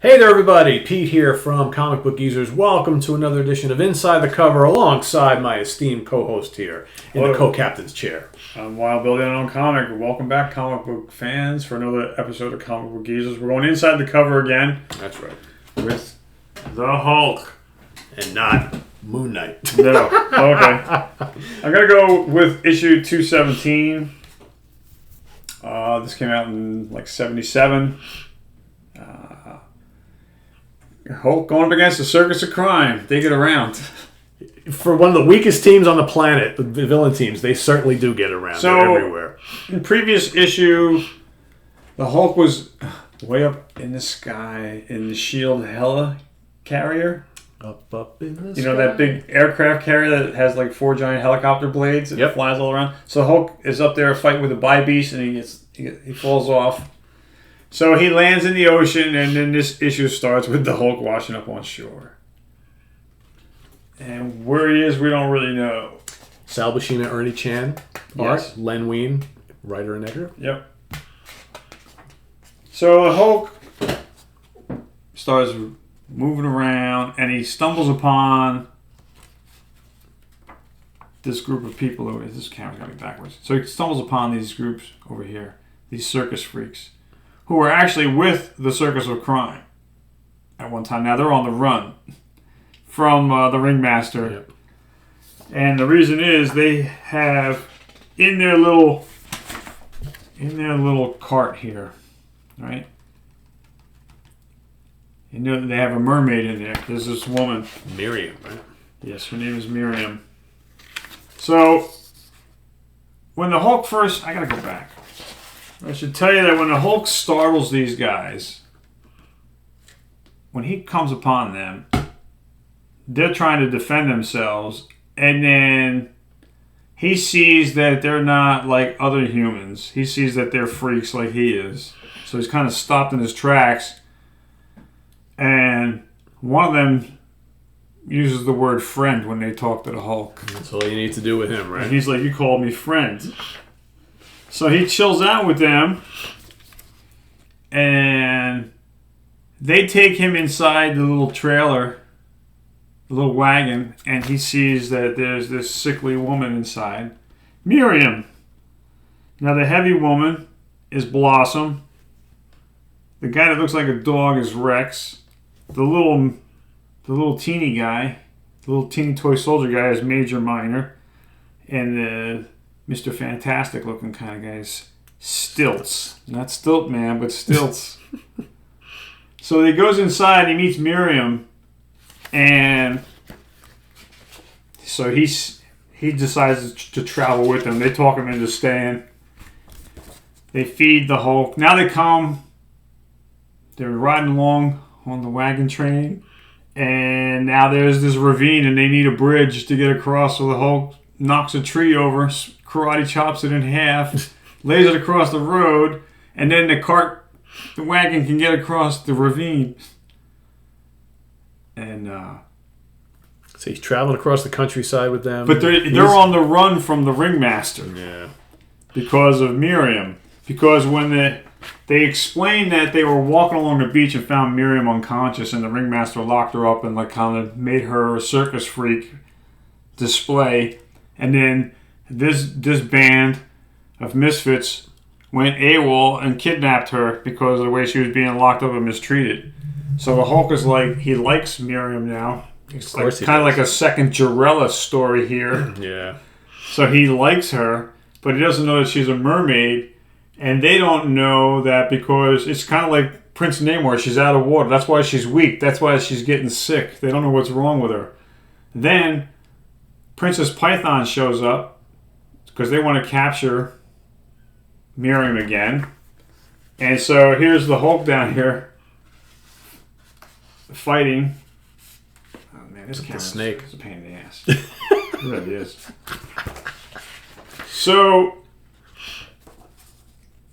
Hey there everybody, Pete here from Comic Book Geezers. Welcome to another edition of Inside the Cover alongside my esteemed co-host here in the co-captain's chair. I'm Wild Bill the Unknown Comic. Welcome back, comic book fans, for another episode of Comic Book Geezers. We're going inside the cover again. That's right. With the Hulk. And not Moon Knight. No. Okay. I'm going to go with issue 217. This came out in like 77. Hulk going up against the Circus of Crime. They get around. For one of the weakest teams on the planet, the villain teams, they certainly do get around. So, they're everywhere. In previous issue, the Hulk was way up in the sky in the Shield helicarrier. Up in the sky. You know, that big aircraft carrier that has like 4 giant helicopter blades and flies all around? So Hulk is up there fighting with a bi-beast and he falls off. So he lands in the ocean, and then this issue starts with the Hulk washing up on shore. And where he is, we don't really know. Sal Buscema, Ernie Chan, art, Len Wein, writer and editor. Yep. So Hulk starts moving around, and he stumbles upon this group of people over here. This camera's got me backwards. So he stumbles upon these groups over here, these circus freaks, who were actually with the Circus of Crime at one time. Now they're on the run from the Ringmaster. Yep. And the reason is they have in their little cart here, right? You know, they have a mermaid in there. There's this woman. Miriam, right? Yes, her name is Miriam. So when the Hulk first... I gotta go back. I should tell you that when the Hulk startles these guys, when he comes upon them, they're trying to defend themselves, and then he sees that they're not like other humans. He sees that they're freaks like he is. So he's kind of stopped in his tracks, and one of them uses the word friend when they talk to the Hulk. That's all you need to do with him, right? And he's like, "You called me friend." So he chills out with them, and they take him inside the little trailer, the little wagon, and he sees that there's this sickly woman inside, Miriam. Now the heavy woman is Blossom. The guy that looks like a dog is Rex. The little teeny guy, the little teeny toy soldier guy is Major Minor, and the Mr. Fantastic looking kind of guys, Stilts. Not Stilt Man, but Stilts. So he goes inside, he meets Miriam, and so he decides to travel with them. They talk him into staying. They feed the Hulk. Now they're riding along on the wagon train, and now there's this ravine, and they need a bridge to get across, so the Hulk knocks a tree over, karate chops it in half, lays it across the road, and then the wagon can get across the ravine. And So he's traveling across the countryside with them. But they're on the run from the Ringmaster. Yeah. Because of Miriam. Because when they explained that they were walking along the beach and found Miriam unconscious, and the Ringmaster locked her up and like kind of made her a circus freak display. And then this band of misfits went AWOL and kidnapped her because of the way she was being locked up and mistreated. So the Hulk is like, he likes Miriam now. It's like, kind of like a second Jarella story here. Yeah. So he likes her, but he doesn't know that she's a mermaid. And they don't know that because it's kind of like Prince Namor. She's out of water. That's why she's weak. That's why she's getting sick. They don't know what's wrong with her. Then Princess Python shows up because they want to capture Miriam again. And so here's the Hulk down here fighting. Oh man, this camera's snake. It's a pain in the ass. It really is. So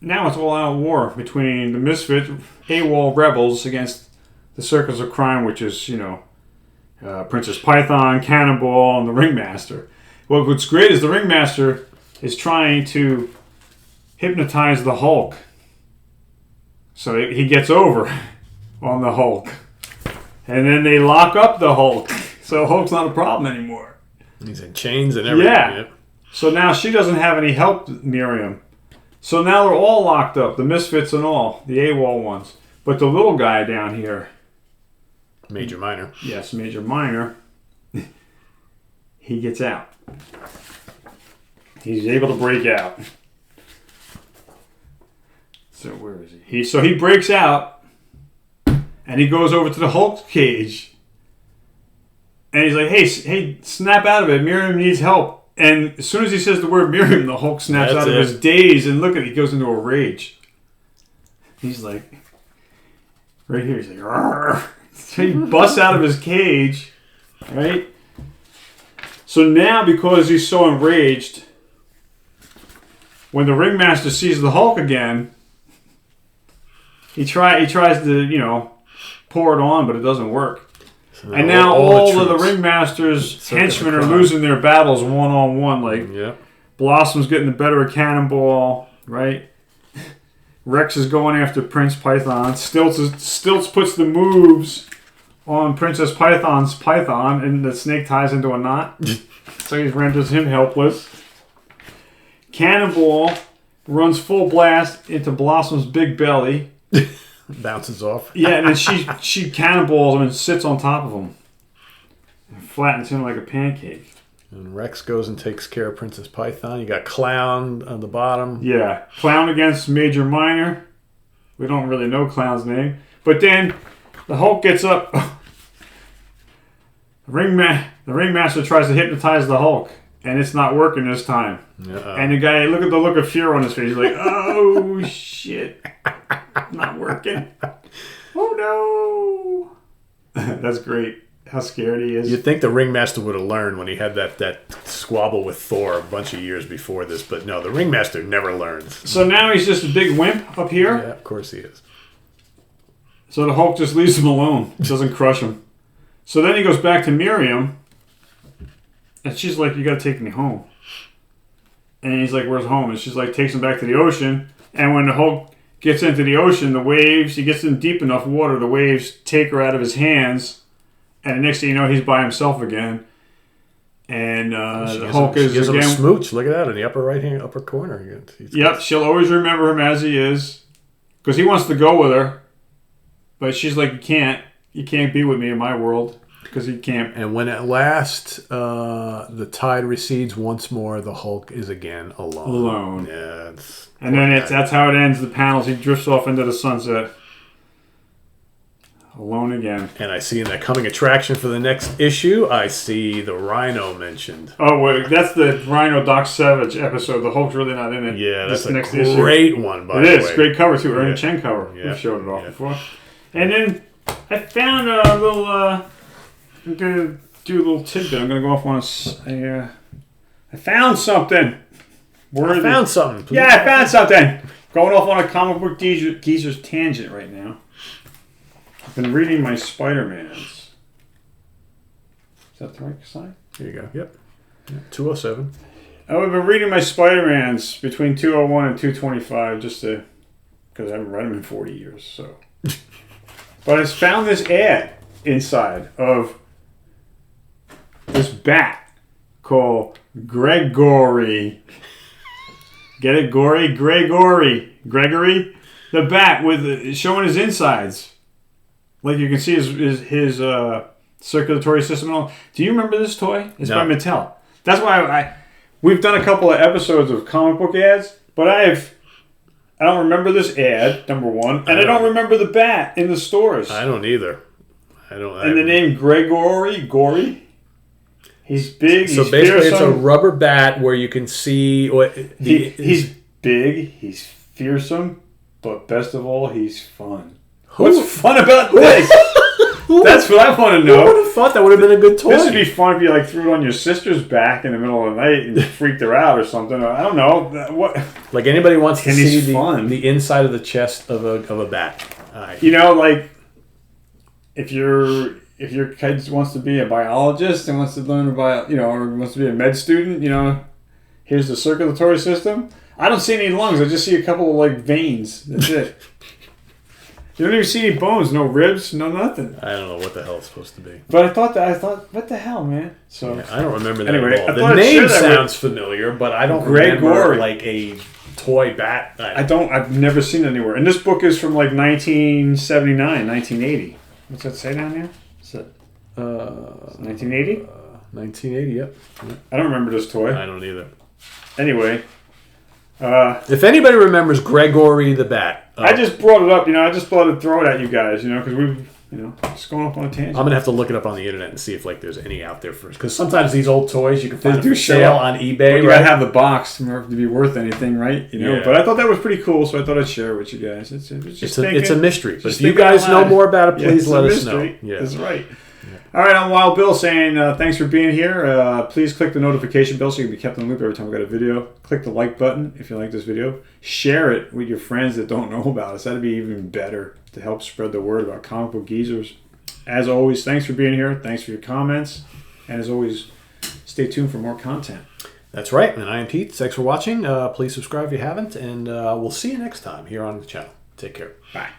now it's all out war between the misfit AWOL rebels against the Circus of Crime, which is, Princess Python, Cannonball, and the Ringmaster. Well, what's great is the Ringmaster is trying to hypnotize the Hulk. So he gets over on the Hulk. And then they lock up the Hulk. So Hulk's not a problem anymore. He's in chains and everything. Yeah. Yep. So now she doesn't have any help, Miriam. So now they're all locked up, the misfits and all, the AWOL ones. But the little guy down here. Major Minor. Yes, Major Minor. He gets out. He's able to break out. So where is he? He breaks out, and he goes over to the Hulk cage, and he's like, "Hey, snap out of it! Miriam needs help." And as soon as he says the word Miriam, the Hulk snaps out of his daze, and look at it, he goes into a rage. He's like, right here, he's like, "Arr!" So he busts out of his cage, right? So now, because he's so enraged, when the ringmaster sees the Hulk again, he tries to, pour it on, but it doesn't work. So and now all of the ringmaster's henchmen are losing their battles one-on-one. Like, Blossom's getting the better of Cannonball, right? Rex is going after Prince Python. Stilts puts the moves on Princess Python's python, and the snake ties into a knot. So he renders him helpless. Cannonball runs full blast into Blossom's big belly. Bounces off. Yeah, and then she cannonballs him and sits on top of him. And flattens him like a pancake. And Rex goes and takes care of Princess Python. You got Clown on the bottom. Yeah. Clown against Major Minor. We don't really know Clown's name. But then the Hulk gets up. The ringmaster tries to hypnotize the Hulk. And it's not working this time. Uh-oh. And the guy, look at the look of fear on his face. He's like, oh, shit. Not working. Oh, no. That's great. How scared he is. You'd think the ringmaster would have learned when he had that squabble with Thor a bunch of years before this. But no, the ringmaster never learns. So now he's just a big wimp up here? Yeah, of course he is. So the Hulk just leaves him alone. Doesn't crush him. So then he goes back to Miriam. And she's like, you got to take me home. And he's like, where's home? And she's like, takes him back to the ocean. And when the Hulk gets into the ocean, the waves, he gets in deep enough water, the waves take her out of his hands. And the next thing you know, he's by himself again. And the Hulk is gives him a smooch. Look at that in the upper corner. Yep, she'll always remember him as he is. Because he wants to go with her. But she's like, you can't be with me in my world. Because he can't. And when at last the tide recedes once more, the Hulk is again alone. Yeah. And then that's how it ends the panels. He drifts off into the sunset. Alone again. And I see in the coming attraction for the next issue, I see the Rhino mentioned. Oh, wait, that's the Rhino Doc Savage episode. The Hulk's really not in it. Yeah, that's a great one, by the way. It is. Great cover, too. Ernie Chen cover. Yeah. We've showed it off before. And then I found a little... I'm going to do a little tidbit. I'm going to go off on I found something. I found something. Please. Yeah, I found something. Going off on a comic book geezer's tangent right now. I've been reading my Spider-Mans. Is that the right side? Here you go. Yep. 207. I've been reading my Spider-Mans between 201 and 225 just because I haven't read them in 40 years. So, but I found this ad inside of this bat called Gregory. Get it, Gory? Gregory? The bat with showing his insides. Like you can see his circulatory system and all. Do you remember this toy? It's by Mattel. That's why we've done a couple of episodes of comic book ads, but I don't remember this ad, number one, and I don't remember the bat in the stores. I don't either. And the name Gory? He's big. So he's basically, fearsome. it's a rubber bat where you can see he's big. He's fearsome, but best of all, he's fun. What's fun about this? That's what I want to know. Who would have thought that would have been a good toy? This would be fun if you threw it on your sister's back in the middle of the night and freaked her out or something. I don't know. What? Like anybody wants to see the inside of the chest of a bat. Like if your kid wants to be a biologist and wants to learn about, or wants to be a med student, here's the circulatory system. I don't see any lungs. I just see a couple of veins. That's it. You don't even see any bones, no ribs, no nothing. I don't know what the hell it's supposed to be. But I thought, what the hell, man? So yeah, I don't remember that anyway, at all. I The name sounds familiar, but I don't remember like a toy bat. I've never seen it anywhere. And this book is from like 1979, 1980. What's that say down here? Is it 1980? 1980, yep. I don't remember this toy. I don't either. Anyway. If anybody remembers Gregory the Bat. I just brought it up, I just thought I'd throw it at you guys, because we've, just going off on a tangent. I'm going to have to look it up on the internet and see if there's any out there first. Because sometimes these old toys, you can find for sale on eBay. You got to have the box to be worth anything, right? Yeah. But I thought that was pretty cool, so I thought I'd share it with you guys. It's a mystery. But if you guys know more about it, please let us know. Yeah. That's right. All right, I'm Wild Bill saying thanks for being here. Please click the notification bell so you can be kept in the loop every time we got a video. Click the like button if you like this video. Share it with your friends that don't know about us. That'd be even better to help spread the word about comic book geezers. As always, thanks for being here. Thanks for your comments. And as always, stay tuned for more content. That's right. And I am Pete. Thanks for watching. Please subscribe if you haven't. And we'll see you next time here on the channel. Take care. Bye.